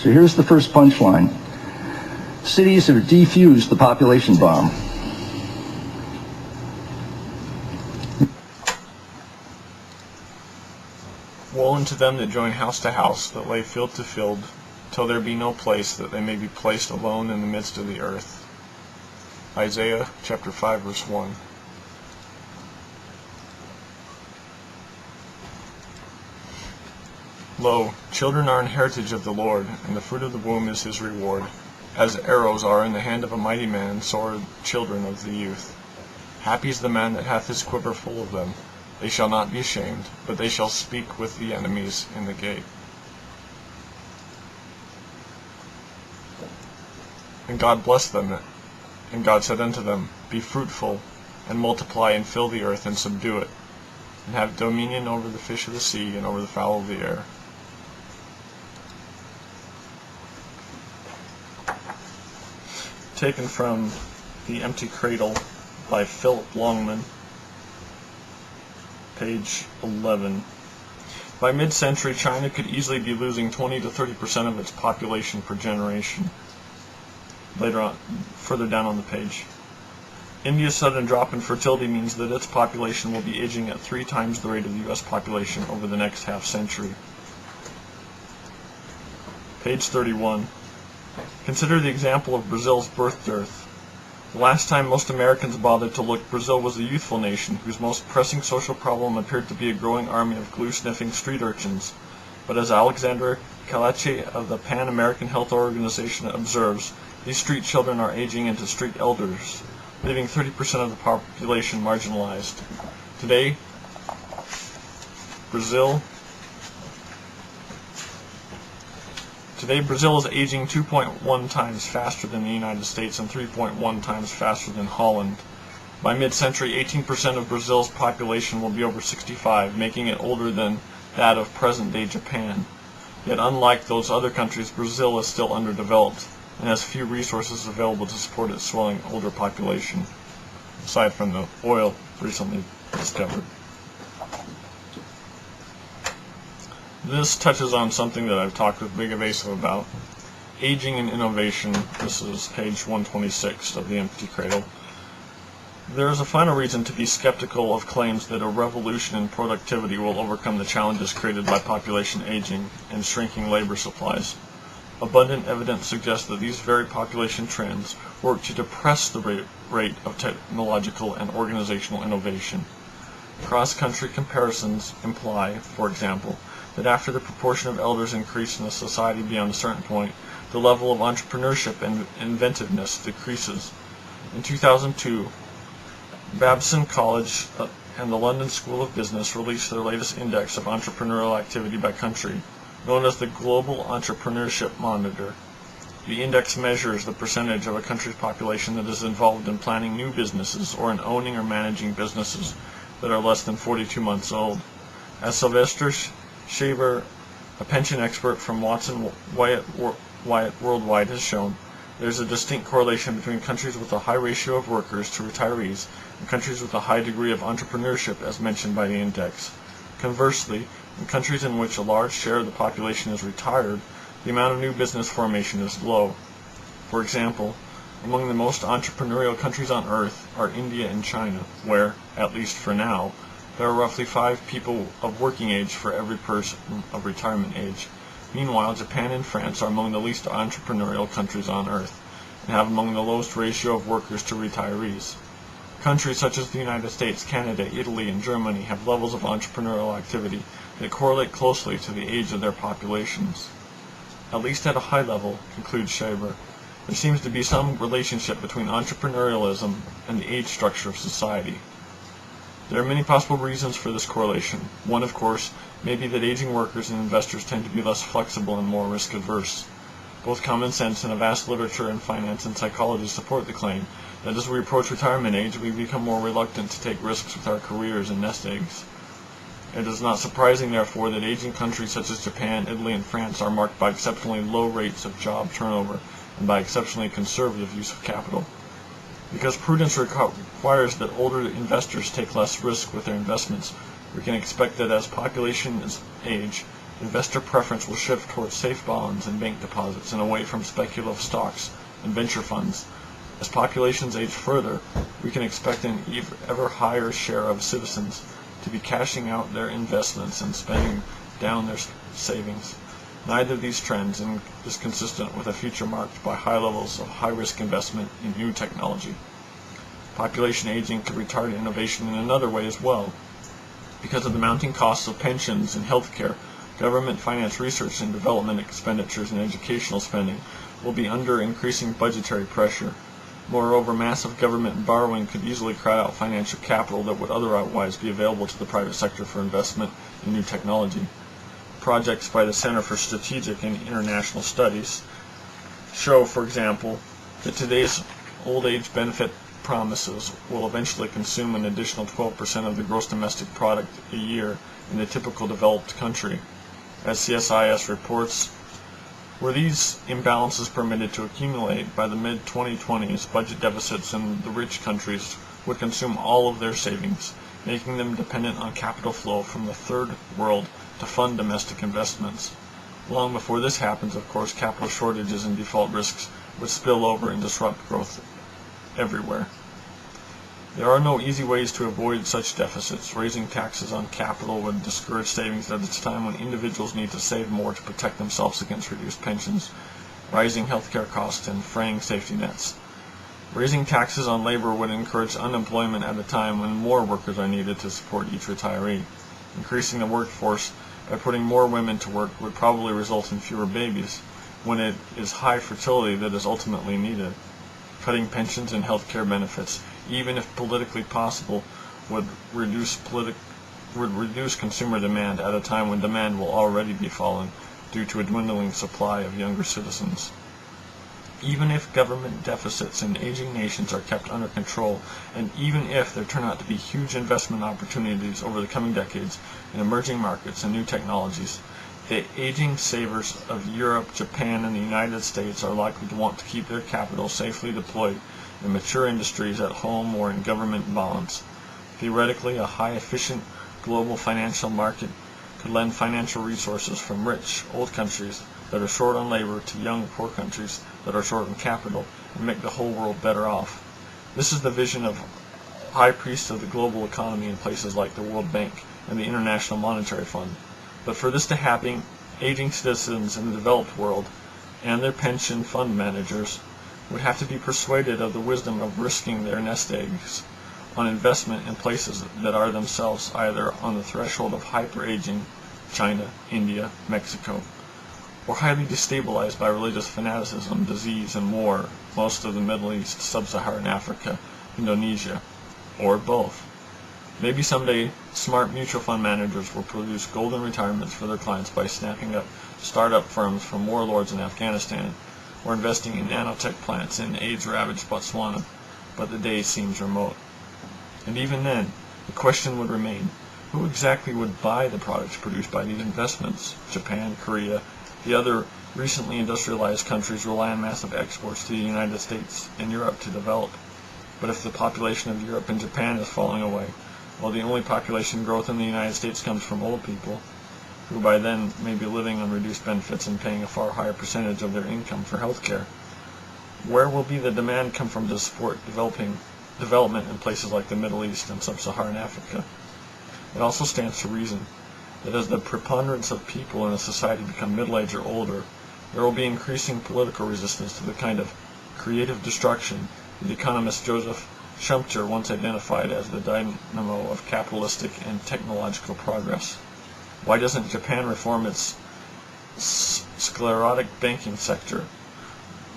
So here's the first punchline. Cities have defused the population bomb. Woe unto them that join house to house, that lay field to field, till there be no place, that they may be placed alone in the midst of the earth. Isaiah chapter 5, verse 1. Lo, children are an heritage of the Lord, and the fruit of the womb is his reward. As arrows are in the hand of a mighty man, so are children of the youth. Happy is the man that hath his quiver full of them. They shall not be ashamed, but they shall speak with the enemies in the gate. And God blessed them, and God said unto them, Be fruitful, and multiply, and fill the earth, and subdue it, and have dominion over the fish of the sea, and over the fowl of the air. Taken from The Empty Cradle by Philip Longman, page 11. By mid-century, China could easily be losing 20 to 30% of its population per generation. Later on, further down on the page. India's sudden drop in fertility means that its population will be aging at 3 times the rate of the U.S. population over the next half-century. Page 31. Consider the example of Brazil's birth dearth. The last time most Americans bothered to look, Brazil was a youthful nation whose most pressing social problem appeared to be a growing army of glue-sniffing street urchins. But as Alexander Kalache of the Pan American Health Organization observes, these street children are aging into street elders, leaving 30% of the population marginalized. Today, Brazil is aging 2.1 times faster than the United States and 3.1 times faster than Holland. By mid-century, 18% of Brazil's population will be over 65, making it older than that of present-day Japan. Yet unlike those other countries, Brazil is still underdeveloped and has few resources available to support its swelling older population, aside from the oil recently discovered. This touches on something that I've talked with Big Evasive about. Aging and innovation. This is page 126 of The Empty Cradle. There is a final reason to be skeptical of claims that a revolution in productivity will overcome the challenges created by population aging and shrinking labor supplies. Abundant evidence suggests that these very population trends work to depress the rate of technological and organizational innovation. Cross-country comparisons imply, for example, that after the proportion of elders increase in a society beyond a certain point, the level of entrepreneurship and inventiveness decreases. In 2002, Babson College and the London School of Business released their latest index of entrepreneurial activity by country, known as the Global Entrepreneurship Monitor. The index measures the percentage of a country's population that is involved in planning new businesses or in owning or managing businesses that are less than 42 months old. As Sylvester Shaver, a pension expert from Watson Wyatt Worldwide, has shown, there is a distinct correlation between countries with a high ratio of workers to retirees and countries with a high degree of entrepreneurship as mentioned by the index. Conversely, in countries in which a large share of the population is retired, the amount of new business formation is low. For example, among the most entrepreneurial countries on earth are India and China, where, at least for now, there are roughly 5 people of working age for every person of retirement age. Meanwhile, Japan and France are among the least entrepreneurial countries on earth, and have among the lowest ratio of workers to retirees. Countries such as the United States, Canada, Italy, and Germany have levels of entrepreneurial activity that correlate closely to the age of their populations. At least at a high level, concludes Shaver, there seems to be some relationship between entrepreneurialism and the age structure of society. There are many possible reasons for this correlation. One, of course, may be that aging workers and investors tend to be less flexible and more risk-averse. Both common sense and a vast literature in finance and psychology support the claim that as we approach retirement age, we become more reluctant to take risks with our careers and nest eggs. It is not surprising, therefore, that aging countries such as Japan, Italy, and France are marked by exceptionally low rates of job turnover and by exceptionally conservative use of capital. Because prudence requires that older investors take less risk with their investments, we can expect that as populations age, investor preference will shift towards safe bonds and bank deposits and away from speculative stocks and venture funds. As populations age further, we can expect an ever higher share of citizens to be cashing out their investments and spending down their savings. Neither of these trends is consistent with a future marked by high levels of high-risk investment in new technology. Population aging could retard innovation in another way as well. Because of the mounting costs of pensions and health care, government-financed research and development expenditures and educational spending will be under increasing budgetary pressure. Moreover, massive government borrowing could easily crowd out financial capital that would otherwise be available to the private sector for investment in new technology. Projects by the Center for Strategic and International Studies show, for example, that today's old age benefit promises will eventually consume an additional 12% of the gross domestic product a year in the typical developed country. As CSIS reports, were these imbalances permitted to accumulate by the mid-2020s, budget deficits in the rich countries would consume all of their savings, making them dependent on capital flow from the third world to fund domestic investments. Long before this happens, of course, capital shortages and default risks would spill over and disrupt growth everywhere. There are no easy ways to avoid such deficits. Raising taxes on capital would discourage savings at a time when individuals need to save more to protect themselves against reduced pensions, rising healthcare costs, and fraying safety nets. Raising taxes on labor would encourage unemployment at a time when more workers are needed to support each retiree. Increasing the workforce by putting more women to work would probably result in fewer babies, when it is high fertility that is ultimately needed. Cutting pensions and health care benefits, even if politically possible, would reduce consumer demand at a time when demand will already be falling due to a dwindling supply of younger citizens. Even if government deficits in aging nations are kept under control, and even if there turn out to be huge investment opportunities over the coming decades in emerging markets and new technologies, the aging savers of Europe, Japan, and the United States are likely to want to keep their capital safely deployed in mature industries at home or in government bonds. Theoretically, a high-efficient global financial market could lend financial resources from rich, old countries that are short on labor to young, poor countries that are short on capital and make the whole world better off. This is the vision of high priests of the global economy in places like the World Bank and the International Monetary Fund. But for this to happen, aging citizens in the developed world and their pension fund managers would have to be persuaded of the wisdom of risking their nest eggs on investment in places that are themselves either on the threshold of hyper-aging, China, India, Mexico, or highly destabilized by religious fanaticism, disease, and war, most of the Middle East, Sub-Saharan Africa, Indonesia, or both. Maybe someday, smart mutual fund managers will produce golden retirements for their clients by snapping up startup firms from warlords in Afghanistan, or investing in nanotech plants in AIDS-ravaged Botswana, but the day seems remote. And even then, the question would remain, who exactly would buy the products produced by these investments? Japan, Korea, the other recently industrialized countries rely on massive exports to the United States and Europe to develop. But if the population of Europe and Japan is falling away, while the only population growth in the United States comes from old people, who by then may be living on reduced benefits and paying a far higher percentage of their income for health care, where will be the demand come from to support development in places like the Middle East and Sub-Saharan Africa? It also stands to reason that as the preponderance of people in a society become middle-aged or older, there will be increasing political resistance to the kind of creative destruction that economist Joseph Schumpeter once identified as the dynamo of capitalistic and technological progress. Why doesn't Japan reform its sclerotic banking sector?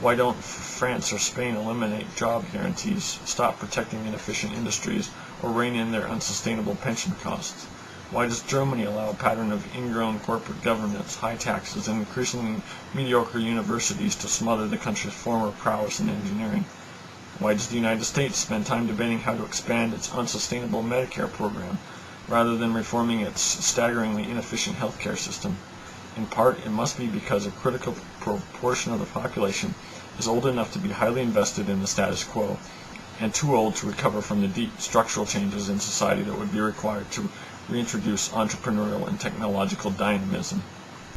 Why don't France or Spain eliminate job guarantees, stop protecting inefficient industries, or rein in their unsustainable pension costs? Why does Germany allow a pattern of ingrown corporate governance, high taxes, and increasingly mediocre universities to smother the country's former prowess in engineering? Why does the United States spend time debating how to expand its unsustainable Medicare program, rather than reforming its staggeringly inefficient healthcare system? In part, it must be because a critical proportion of the population is old enough to be highly invested in the status quo, and too old to recover from the deep structural changes in society that would be required to reintroduce entrepreneurial and technological dynamism.